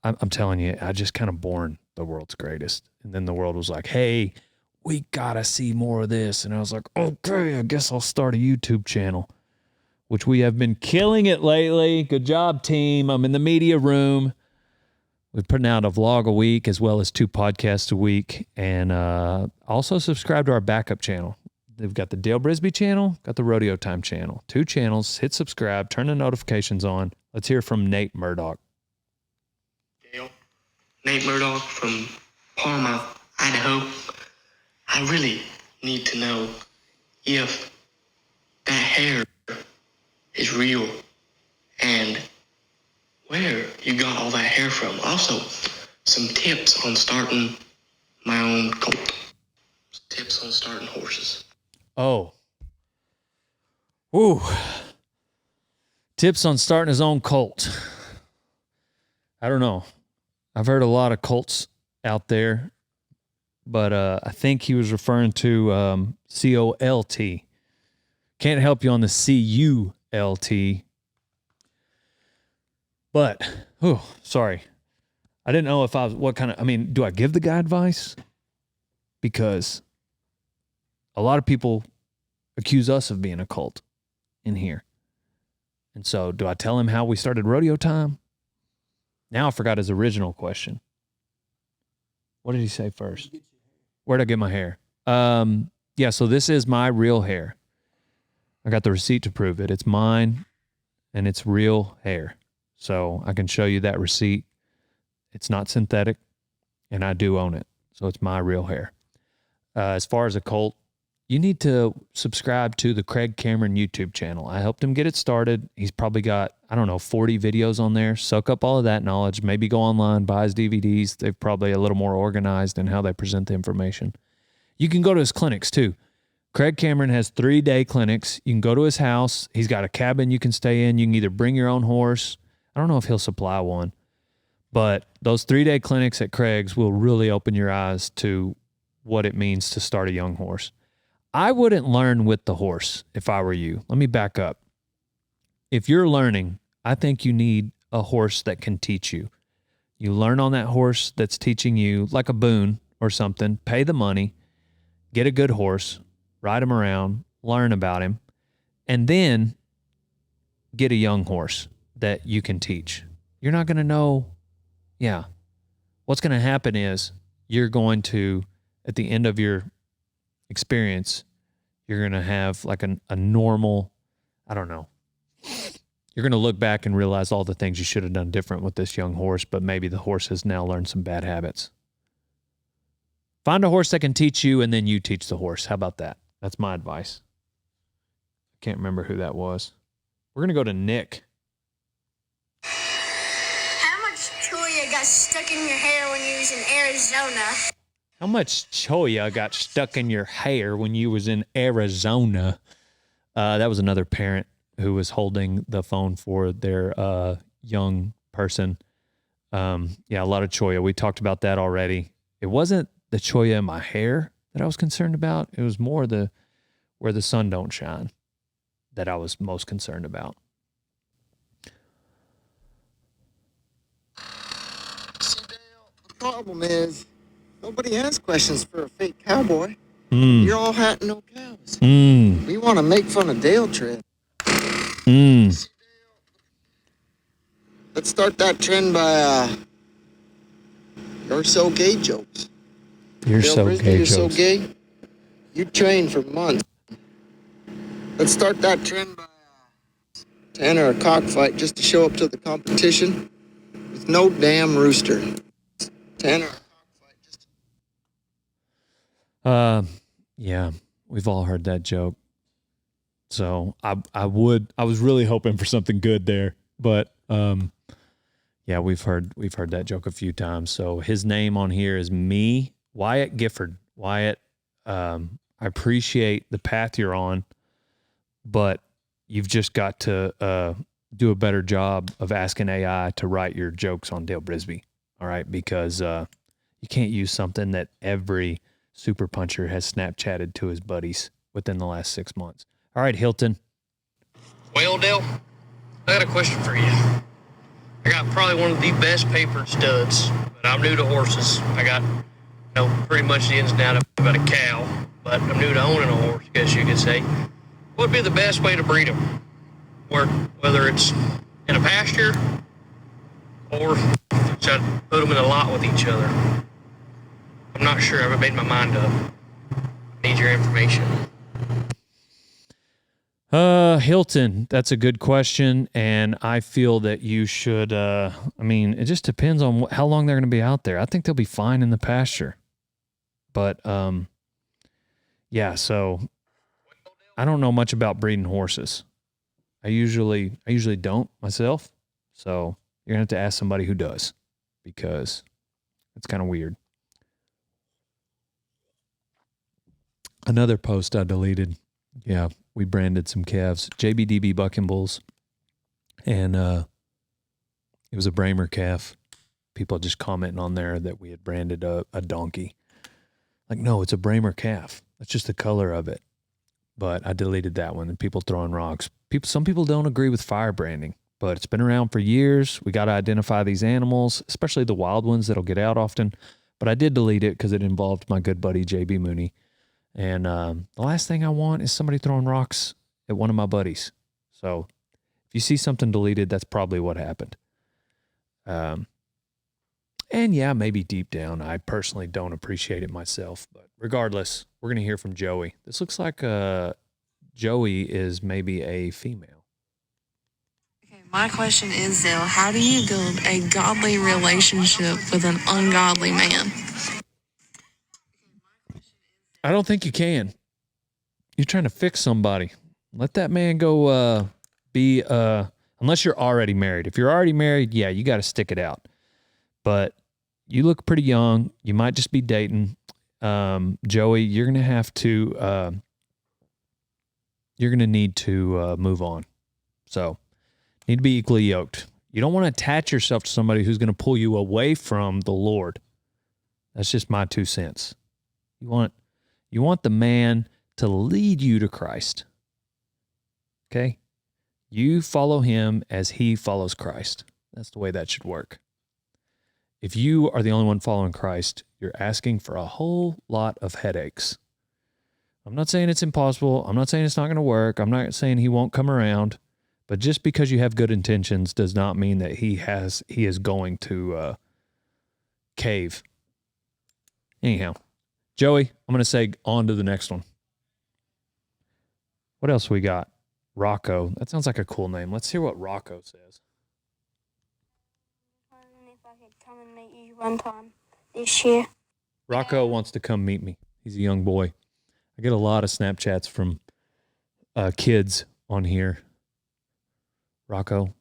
I'm telling you, I just kind of born the world's greatest. And then the world was like, hey, we got to see more of this. And I was like, okay, I guess I'll start a YouTube channel, which we have been killing it lately. Good job, team. I'm in the media room. We're putting out a vlog a week as well as 2 podcasts a week. And also subscribe to our backup channel. They've got the Dale Brisby channel, got the Rodeo Time channel. 2 channels. Hit subscribe. Turn the notifications on. Let's hear from Nate Murdoch. Dale, Nate Murdoch from Parma, Idaho. I really need to know if that hair is real and where you got all that hair from. Also, some tips on starting my own colt. Tips on starting horses. Oh. Ooh. Tips on starting his own colt. I don't know. I've heard a lot of colts out there, but I think he was referring to COLT. Can't help you on the CULT. But, sorry. I didn't know if I was, do I give the guy advice? Because a lot of people accuse us of being a cult in here. And so do I tell him how we started Rodeo Time? Now I forgot his original question. What did he say first? Where'd I get my hair? So this is my real hair. I got the receipt to prove it. It's mine and it's real hair. So I can show you that receipt. It's not synthetic and I do own it. So it's my real hair. As far as a cult, you need to subscribe to the Craig Cameron YouTube channel. I helped him get it started. He's probably got, 40 videos on there. Soak up all of that knowledge. Maybe go online, buy his DVDs. They're probably a little more organized in how they present the information. You can go to his clinics too. Craig Cameron has 3-day clinics. You can go to his house. He's got a cabin you can stay in. You can either bring your own horse. I don't know if he'll supply one, but those 3-day clinics at Craig's will really open your eyes to what it means to start a young horse. I wouldn't learn with the horse if I were you. Let me back up. If you're learning, I think you need a horse that can teach you. You learn on that horse that's teaching you, like a boon or something. Pay the money, get a good horse, ride him around, learn about him, and then get a young horse that you can teach. You're not going to know. Yeah. What's going to happen is you're going to, at the end of your experience, you're going to have like a normal, you're going to look back and realize all the things you should have done different with this young horse, but maybe the horse has now learned some bad habits. Find a horse that can teach you and then you teach the horse. How about that? That's my advice. I can't remember who that was. We're going to go to Nick. How much choya got stuck in your hair when you was in Arizona? How much choya got stuck in your hair when you was in Arizona? That was another parent who was holding the phone for their young person. A lot of choya. We talked about that already. It wasn't the choya in my hair that I was concerned about. It was more where the sun don't shine that I was most concerned about. The problem is nobody has questions for a fake cowboy. You're all hat and no cows. We want to make fun of Dale Trip. Let's start that trend by, you're so gay jokes. You're Dale so Brisby, gay you're jokes. so gay. You trained for months. Let's start that trend by to enter a cockfight just to show up to the competition with no damn rooster. To enter. Yeah, we've all heard that joke. So I was really hoping for something good there, but yeah, we've heard that joke a few times. So his name on here is me, Wyatt Gifford. Wyatt, I appreciate the path you're on, but you've just got to do a better job of asking AI to write your jokes on Dale Brisby. All right, because you can't use something that every super puncher has Snapchatted to his buddies within the last 6 months. All right, Hilton. Well, Dale, I got a question for you. I got probably one of the best papered studs, but I'm new to horses. I got, pretty much the ins and outs about a cow, but I'm new to owning a horse, I guess you could say. What would be the best way to breed them? Whether it's in a pasture or should I put them in a lot with each other? I'm not sure. I haven't made my mind up. I need your information. Hilton, that's a good question, and I feel that you should, it just depends on how long they're going to be out there. I think they'll be fine in the pasture. But, yeah, so I don't know much about breeding horses. I usually don't myself, so you're going to have to ask somebody who does, because it's kind of weird. Another post I deleted, yeah, we branded some calves, JBDB bucking bulls, and it was a Bramer calf. People just commenting on there that we had branded a donkey. Like, no, it's a Bramer calf. That's just the color of it. But I deleted that one, and people throwing rocks. Some people don't agree with fire branding, but it's been around for years. We got to identify these animals, especially the wild ones that'll get out often. But I did delete it because it involved my good buddy JB Mooney. And the last thing I want is somebody throwing rocks at one of my buddies. So if you see something deleted, that's probably what happened. And yeah, maybe deep down, I personally don't appreciate it myself. But regardless, we're going to hear from Joey. This looks like Joey is maybe a female. Okay, my question is, Dale, how do you build a godly relationship with an ungodly man? I don't think you can. You're trying to fix somebody. Let that man go be, unless you're already married. If you're already married, yeah, you got to stick it out. But you look pretty young. You might just be dating. Joey, you're going to have to, you're going to need to move on. So, need to be equally yoked. You don't want to attach yourself to somebody who's going to pull you away from the Lord. That's just my 2 cents. You want the man to lead you to Christ. Okay? You follow him as he follows Christ. That's the way that should work. If you are the only one following Christ, you're asking for a whole lot of headaches. I'm not saying it's impossible. I'm not saying it's not going to work. I'm not saying he won't come around. But just because you have good intentions does not mean that he is going to cave. Anyhow, Joey, I'm going to say on to the next one. What else we got? Rocco. That sounds like a cool name. Let's hear what Rocco says. If I could come and meet you one time this year. Rocco wants to come meet me. He's a young boy. I get a lot of Snapchats from kids on here. Rocco,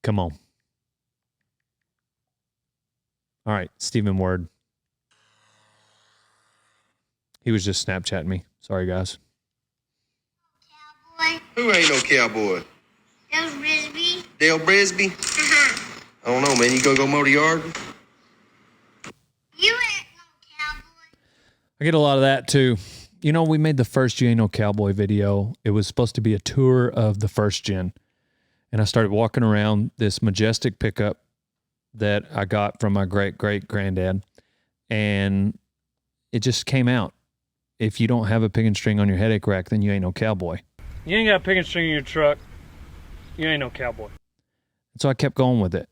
come on. All right, Stephen Word. He was just Snapchatting me. Sorry, guys. Cowboy. Who ain't no cowboy? Dale Brisby. Dale Brisby? Uh-huh. I don't know, man. You gonna go mow the yard? You ain't no cowboy. I get a lot of that too. You know, we made the first You Ain't No Cowboy video. It was supposed to be a tour of the first gen. And I started walking around this majestic pickup that I got from my great-great-granddad. And it just came out. If you don't have a pig and string on your headache rack, then you ain't no cowboy. You ain't got a pig and string in your truck. You ain't no cowboy. So I kept going with it.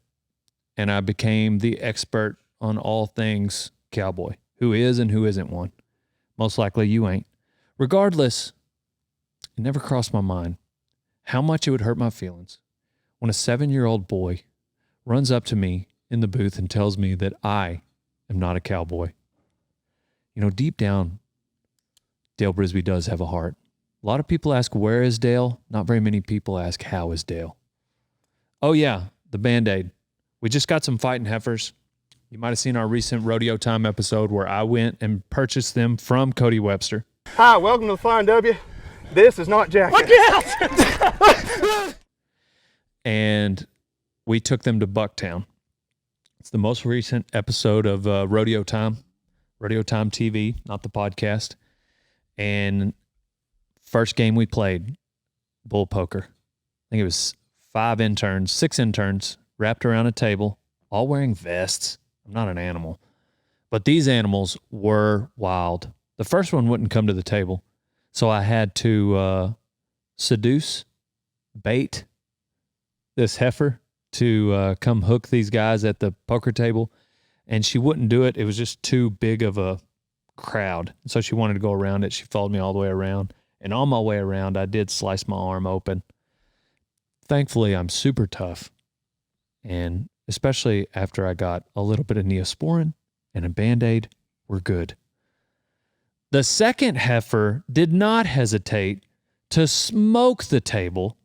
And I became the expert on all things cowboy, who is and who isn't one. Most likely you ain't. Regardless, it never crossed my mind how much it would hurt my feelings when a 7-year-old boy runs up to me in the booth and tells me that I am not a cowboy. You know, deep down, Dale Brisby does have a heart. A lot of people ask, where is Dale? Not very many people ask, how is Dale? Oh yeah, the Band-Aid. We just got some fighting heifers. You might have seen our recent Rodeo Time episode where I went and purchased them from Cody Webster. Hi, welcome to the Flying W. This is not Jack. Look out! And we took them to Bucktown. It's the most recent episode of Rodeo Time TV, not the podcast. And first game we played, bull poker. I think it was 6 interns wrapped around a table, all wearing vests. I'm not an animal. But these animals were wild. The first one wouldn't come to the table. So I had to bait this heifer to come hook these guys at the poker table. And she wouldn't do it. It was just too big of a crowd. So she wanted to go around it. She followed me all the way around. And on my way around, I did slice my arm open. Thankfully, I'm super tough. And especially after I got a little bit of Neosporin and a Band-Aid, we're good. The second heifer did not hesitate to smoke the table.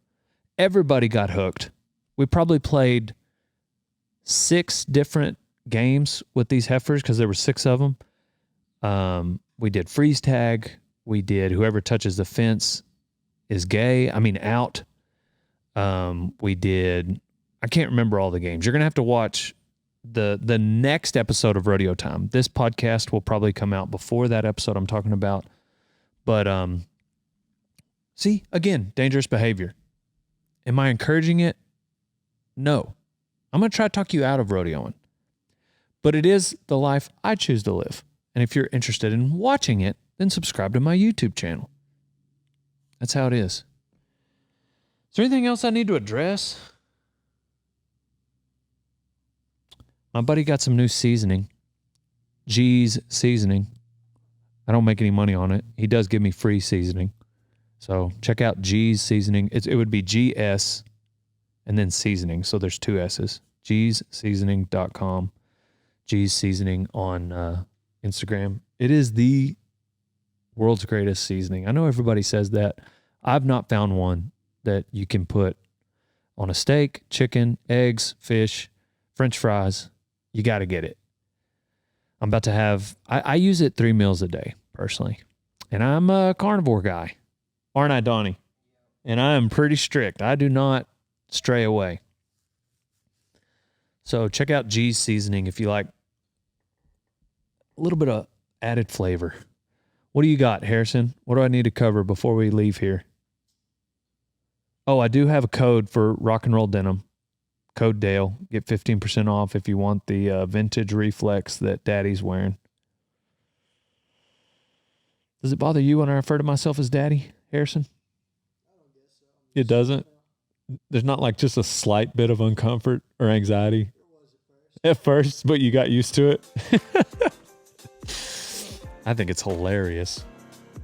Everybody got hooked. We probably played 6 different games with these heifers because there were 6 of them. We did freeze tag. We did whoever touches the fence is gay. Out. We did, I can't remember all the games. You're going to have to watch the next episode of Rodeo Time. This podcast will probably come out before that episode I'm talking about. But see, again, dangerous behavior. Am I encouraging it? No. I'm going to try to talk you out of rodeoing. But it is the life I choose to live. And if you're interested in watching it, then subscribe to my YouTube channel. That's how it is. Is there anything else I need to address? My buddy got some new seasoning. G's seasoning. I don't make any money on it. He does give me free seasoning. So check out G's seasoning. It would be GS and then seasoning. So there's 2 S's. GSseasoning.com. G's seasoning on Instagram. It is the world's greatest seasoning. I know everybody says that. I've not found one that you can put on a steak, chicken, eggs, fish, French fries. You got to get it. I'm about to have, I use it 3 meals a day, personally. And I'm a carnivore guy. Aren't I, Donnie? And I am pretty strict. I do not stray away. So check out G's seasoning if you like a little bit of added flavor. What do you got, Harrison? What do I need to cover before we leave here? Oh, I do have a code for rock and roll denim. Code Dale. Get 15% off if you want the vintage Reflex that Daddy's wearing. Does it bother you when I refer to myself as Daddy, Harrison? I don't guess so. It doesn't? There's not like just a slight bit of uncomfort or anxiety? At first, but you got used to it? I think it's hilarious.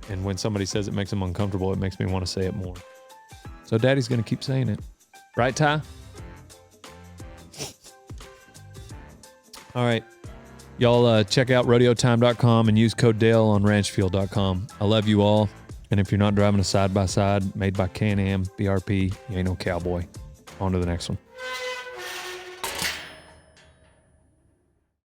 And when somebody says it makes them uncomfortable, it makes me want to say it more. So Daddy's going to keep saying it. Right, Ty? All right. Y'all check out rodeotime.com and use code Dale on ranchfuel.com. I love you all. And if you're not driving a side-by-side made by Can-Am, BRP, you ain't no cowboy. On to the next one.